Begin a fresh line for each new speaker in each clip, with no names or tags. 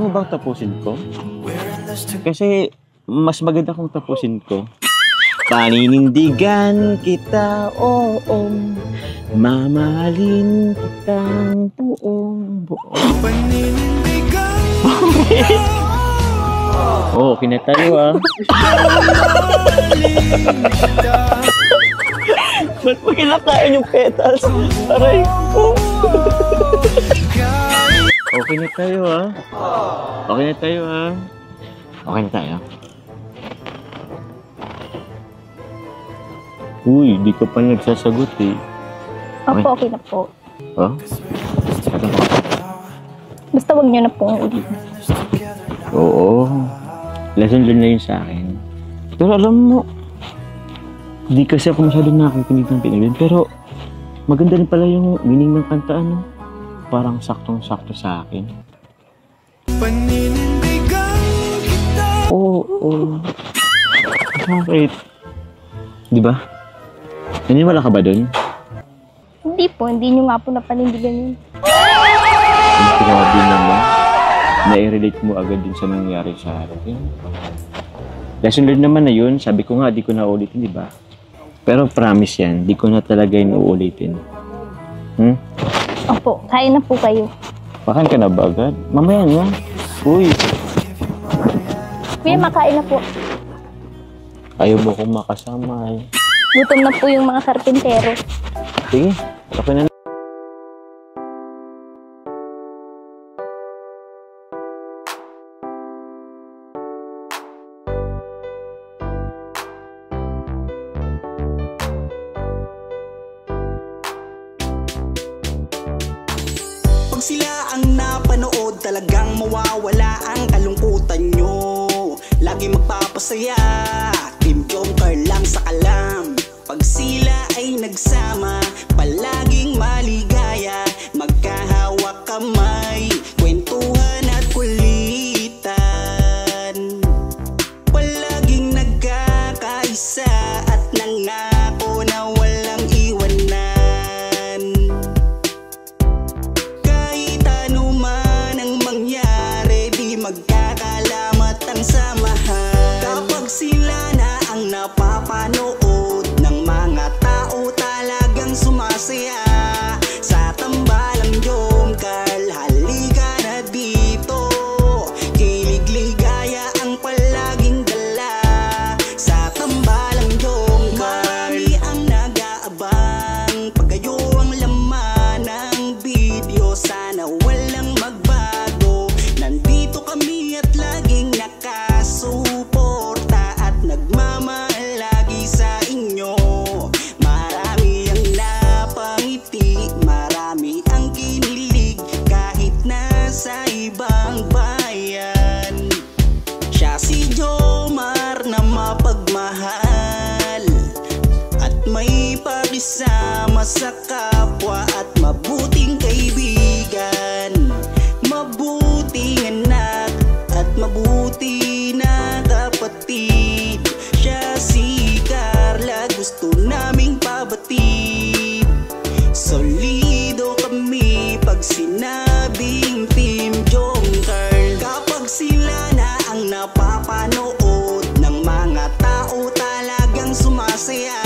mo bang tapusin ko? Kasi mas maganda kung tapusin ko. Paninindigan kita, oo, mamahalin kitang buong.
Paninindigan
Oo, okay na tayo Ba't mo kinakain yung petals? Aray ko. Okay na tayo Okay na tayo Okay na tayo. Uy, di ka pa nagsasagot
Opo, okay na po. Basta wag niyo na pong ulit.
Oo. Lesson learned na yun sa akin. Pero alam mo, di kasi ako masyadong nakikinig ng pinagin. Pero maganda rin pala yung meaning ng kanta, Parang saktong-sakto sa akin.
Paninindigan kita.
Oo. Bakit? Di ba? Naniniwala ka ba dun?
Hindi po, hindi niyo nga po napanindigan yun.
Grabe naman. Na-relate mo agad din sa nangyari sa akin. Lesson learned naman na yun. Sabi ko nga, di ko na ulitin, di ba? Pero promise yan, di ko na talaga yun uulitin.
Opo, kain na po kayo.
Makain ka na ba agad? Mamaya na. Uy.
Kuya, makain na po.
Ayaw mo kong makasama
Gutom na po yung mga karpintero.
Sige, okay na.
Pag sila ang napanood, talagang mawawala ang kalungkutan nyo. Lagi magpapasaya, Team Joker lang sa kalam. Pag sila ay nagsama, palaging maligaya. Magkahawak kamay, kwentuhan at kulitan. Palaging nagkakaisa at nangako na walang iwanan. Kahit ano man ang mangyari, di magkakalamat ang samahan. Kapag sila na ang napapanood ng mga tao, talagang sumasaya. Sa tambalang Jomcar, halika na dito. Kilig-ligaya ang palaging dala. Sa tambalang Jomcar, marami ang nag-aabang. Pagayo ang laman ng video, sana walang magbago. Nandito kami at laging nakasuporta at nagmamahal lagi sa inyo. Marami ang napangiti, marami ang kinilig, kahit nasa ibang bayan. Siya si Jomar na mapagmahal at may pakisama sa kapwa at mabuting kaibigan. Mabuting anak at mabuti na kapatid. Siya si Carla, gusto naming pabatid. Solido kami pag sinabing Team Joker. Kapag sila na ang napapanood ng mga tao, talagang sumasaya.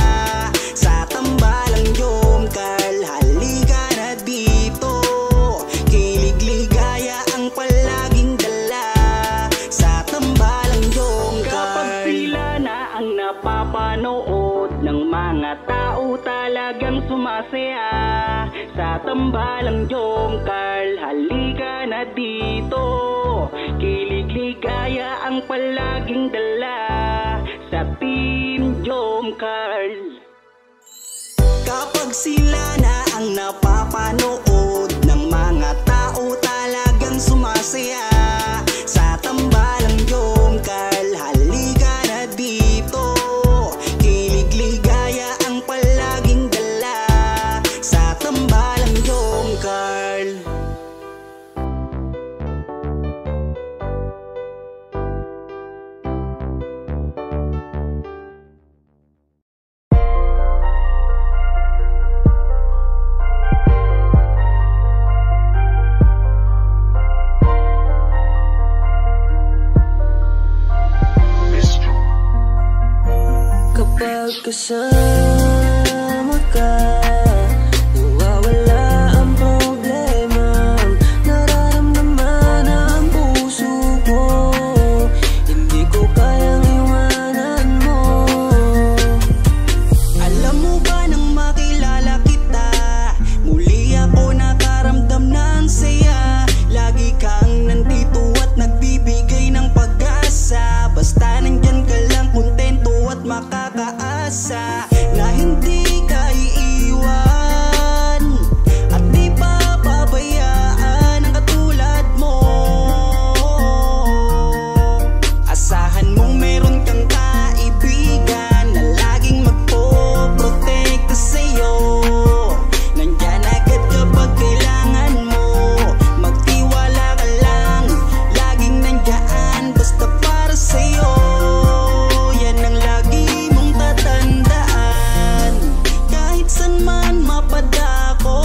Sa tambalang Jomcar, halika na dito. Kilig-ligaya ang palaging dala. Sa tambalang Jomcar. Kapag sila na ang napapanood ng mga tao, talagang sumasaya. Sa tambalang Jomcar, halika na dito. Kilig-ligaya ang palaging dala. Sa Team Jomcar. Kapag sila na ang napapanood ng mga tao, talagang sumasaya. Sa tambalang Jomcar, halika na dito. Kilig-ligaya ang palaging dala. Sa tambalang Jomcar. kasama ka, nawawala ang problema. Nararamdaman ang puso ko, hindi ko kayang iwanan mo. Alam mo ba nang makilala kita, muli ako nakaramdam ng saya. Lagi kang nandito at nagbibigay ng pag-asa. Basta nandyan ka lang, kontento at makakaasa na hindi ka iiwan at di papabayaan ang katulad mo. Asahan mong meron kang kaibigan na laging magpoprotekta sa'yo. Nandyan agad kapag kailangan mo, magtiwala ka lang, laging nandyan basta para sa'yo. Yan ang lagi mong tatandaan, kahit saan man mapadako,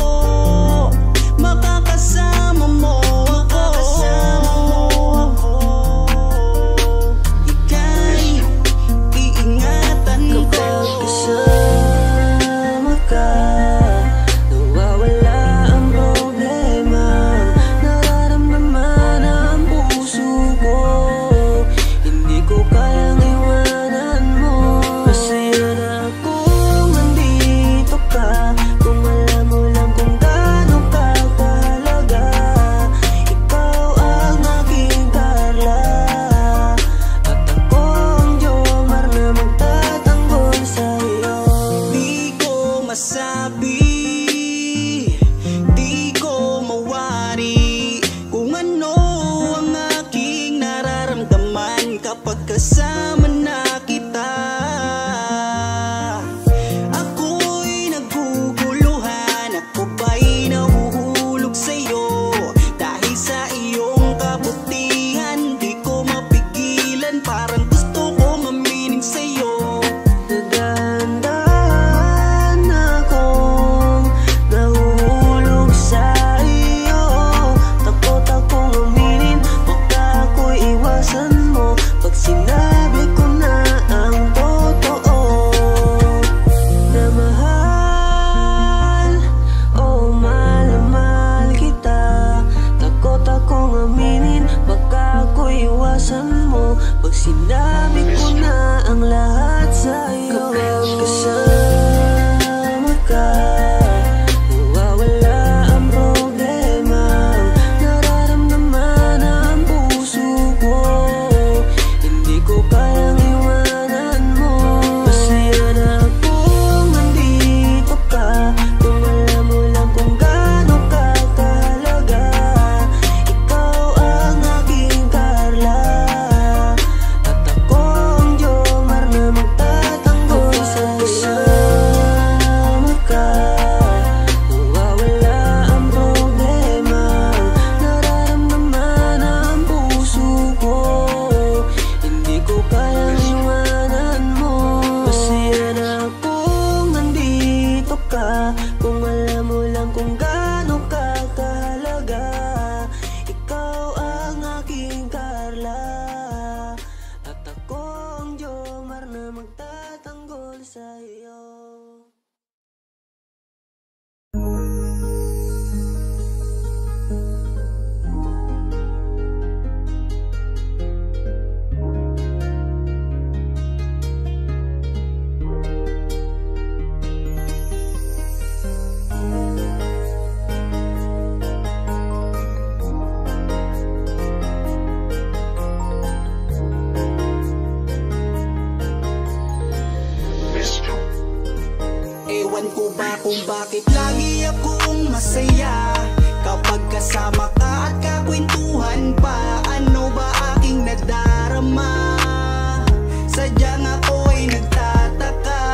makakasama mo ako. Ika'y iingatan ko. Kapag kasama ka, nawawala ang problema. Nararamdaman ang puso ko, hindi ko kayang iwanan mo. Masaya na akong nandito ka, kung alam mo lang kung gaano ka kahalaga. Ikaw ang aking Carla, at ako ang Jomar na magtatanggol sa'yo. Di ko masabi, di ko mawari kung ano ang aking nararamdaman kapag kasama na kita. Ako'y naguguluhan, ako ba'y nahuhulog sa'yo? Dahil sa iyong kabutihan, di ko mapigilan, parang gusto kong aminin sa'yo. Nagdahan akong nahuhulog sa iyo. Takot akong aminin, baka ako'y iwasan mo pag sinabi ko na ang totoo. Na mahal, oh mahal na mahal kita. Takot akong aminin, baka ako'y iwasan mo pag sinabi ko na ang lahat sa'yo. Kapag kasama ka, nawawala ang problema. Nararamdaman ang puso ko, hindi ko kayang iwanan mo. Masaya na akong nandito ka, kung alam mo lang kung gaano ka kahalaga. Ikaw ang aking Carla, at ako ang Jomar na magtatanggol sa'yo. Kasama ka, nawawala ang problema. Nararamdaman ang puso ko, hindi ko kayang iwanan mo. Masaya na akong nandito ka, kung alam mo lang kung gaano ka kahalaga. Ikaw ang aking Carla, at ako ang Jomar na magtatanggol sa'yo. Ewan ko ba kung bakit lagi akong masaya kapag kasama ka at kakwentuhan pa. Ano ba aking nadarama? Sadyang ako'y nagtataka,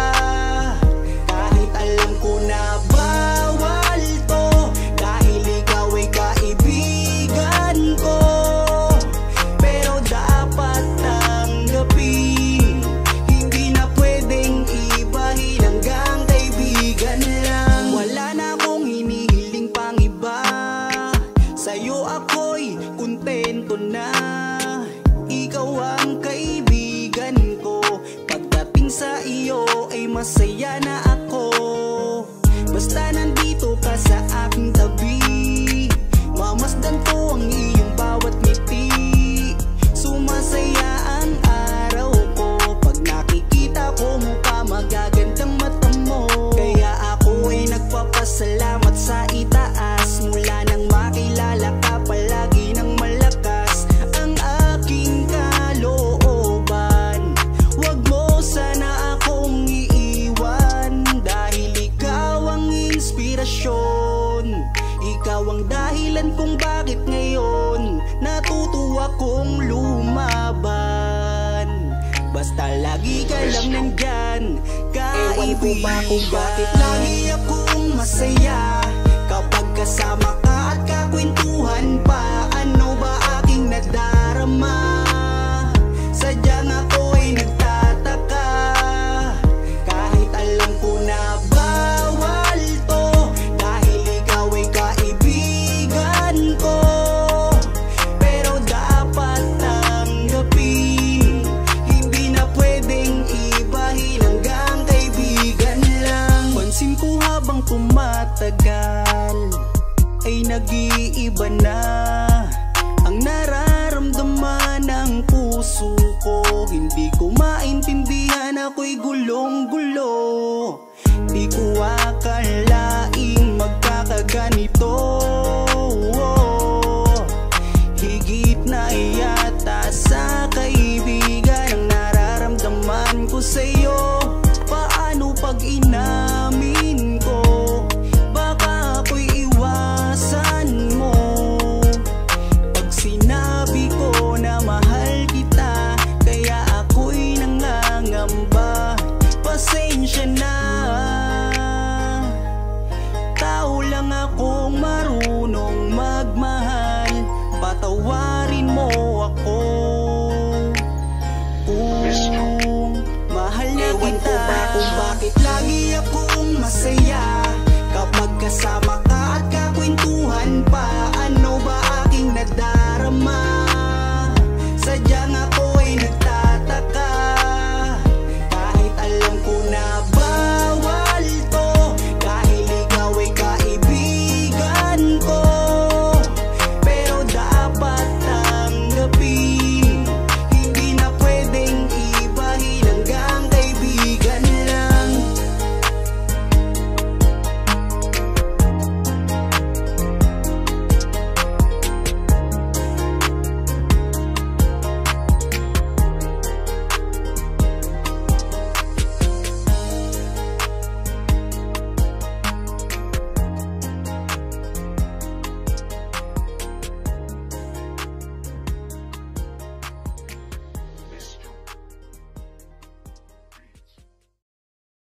kahit alam ko na bawal to, dahil ikaw ay kaibigan ko. Pero dapat tanggapin, hindi na pwedeng ibahin, hanggang kaibigan lang. Wala na akong hinihiling pang iba. masaya na ako. Basta nandito ka sa aking tabi, mamasdan ko ang iyong bawat ngiti. Sumasaya ang araw ko pag nakikita ko mukha magagandang mata mo. Kaya ako ay nagpapasalamat sa itaas. Mula nang makilala ka palagi ng malakas ang aking kalooban. Wag mo sana akong iiwan, dahil ikaw ang inspirasyon. Ikaw ang dahilan kung bakit ngayon natutuwa kong lumaban. Basta lagi ka lang nandyan, kaibigan. Ewan ko ba kung bakit lagi akong masaya kapag kasama ka at kakwentuhan pa. Ano ba aking nadarama? Sadyang ako ay nagtataka, kahit alam ko na bawal to, dahil ikaw ay kaibigan ko. Pero dapat tanggapin, hindi na pwedeng ibahin, hanggang kaibigan lang. Pansin ko habang tumatagal ay nag-iiba na